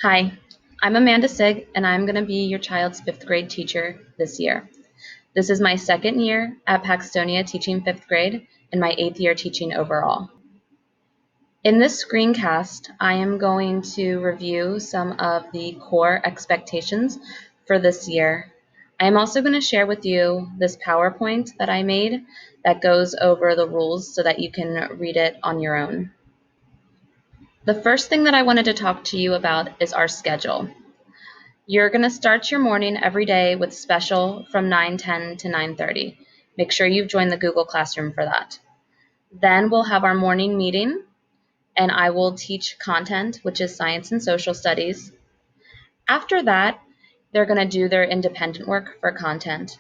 Hi, I'm Amanda Sig, and I'm going to be your child's fifth grade teacher this year. This is my second year at Paxtonia teaching fifth grade and my eighth year teaching overall. In this screencast, I am going to review some of the core expectations for this year. I am also going to share with you this PowerPoint that I made that goes over the rules so that you can read it on your own. The first thing that I wanted to talk to you about is our schedule. You're going to start your morning every day with special from 9:10 to 9:30. Make sure you've joined the Google Classroom for that. Then we'll have our morning meeting, and I will teach content, which is science and social studies. After that, they're going to do their independent work for content.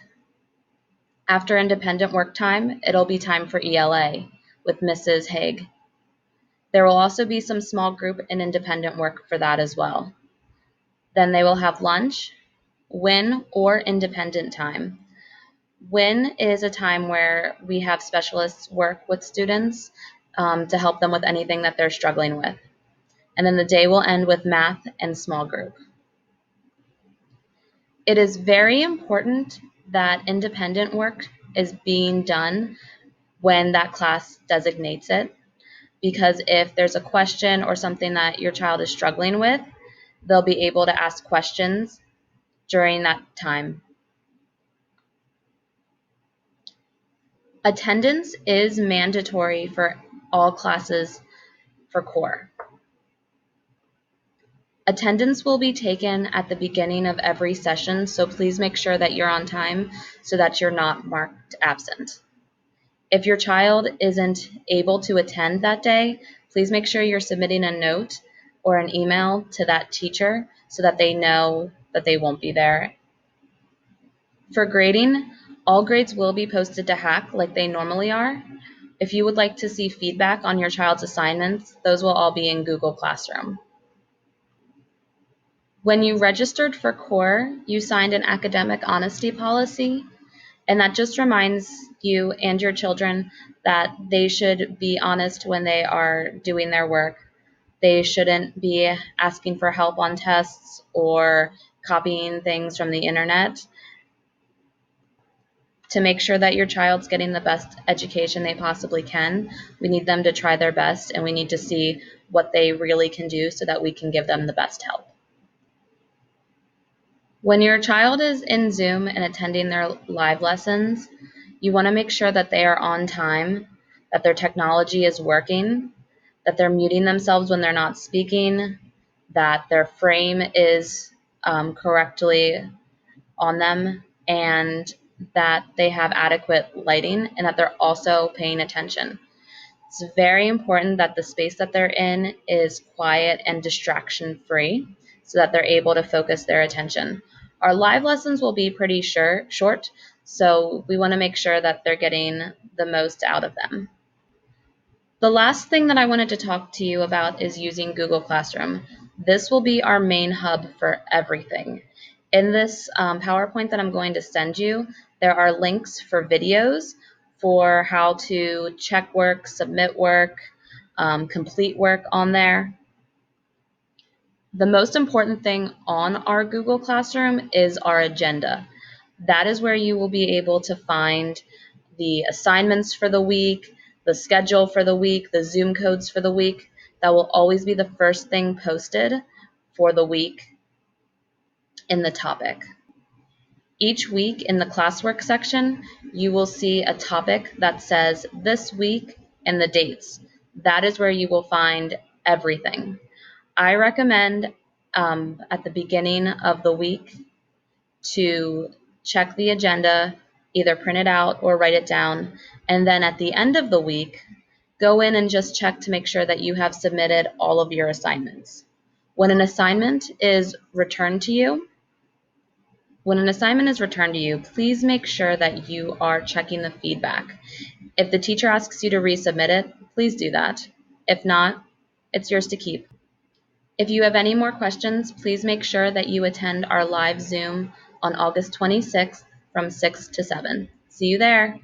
After independent work time, it'll be time for ELA with Mrs. Haig. There will also be some small group and independent work for that as well. Then they will have lunch, WIN or independent time. WIN is a time where we have specialists work with students to help them with anything that they're struggling with. And then the day will end with math and small group. It is very important that independent work is being done when that class designates it, because if there's a question or something that your child is struggling with, they'll be able to ask questions during that time. Attendance is mandatory for all classes for core. Attendance will be taken at the beginning of every session, so please make sure that you're on time so that you're not marked absent. If your child isn't able to attend that day, please make sure you're submitting a note or an email to that teacher so that they know that they won't be there. For grading, all grades will be posted to Hack like they normally are. If you would like to see feedback on your child's assignments, those will all be in Google Classroom. When you registered for core, you signed an academic honesty policy, and that just reminds you and your children that they should be honest when they are doing their work. They shouldn't be asking for help on tests or copying things from the internet. To make sure that your child's getting the best education they possibly can, we need them to try their best, and we need to see what they really can do so that we can give them the best help. When your child is in Zoom and attending their live lessons, you want to make sure that they are on time, that their technology is working, that they're muting themselves when they're not speaking, that their frame is correctly on them, and that they have adequate lighting, and that they're also paying attention. It's very important that the space that they're in is quiet and distraction-free so that they're able to focus their attention. Our live lessons will be pretty short, so we want to make sure that they're getting the most out of them. The last thing that I wanted to talk to you about is using Google Classroom. This will be our main hub for everything. In this PowerPoint that I'm going to send you, there are links for videos for how to check work, submit work, complete work on there. The most important thing on our Google Classroom is our agenda. That is where you will be able to find the assignments for the week, the schedule for the week, the Zoom codes for the week. That will always be the first thing posted for the week in the topic. Each week in the classwork section, you will see a topic that says this week and the dates. That is where you will find everything. I recommend at the beginning of the week to check the agenda, either print it out or write it down, and then at the end of the week, go in and just check to make sure that you have submitted all of your assignments. When an assignment is returned to you, please make sure that you are checking the feedback. If the teacher asks you to resubmit it, please do that. If not, it's yours to keep. If you have any more questions, please make sure that you attend our live Zoom on August 26th from 6 to 7. See you there.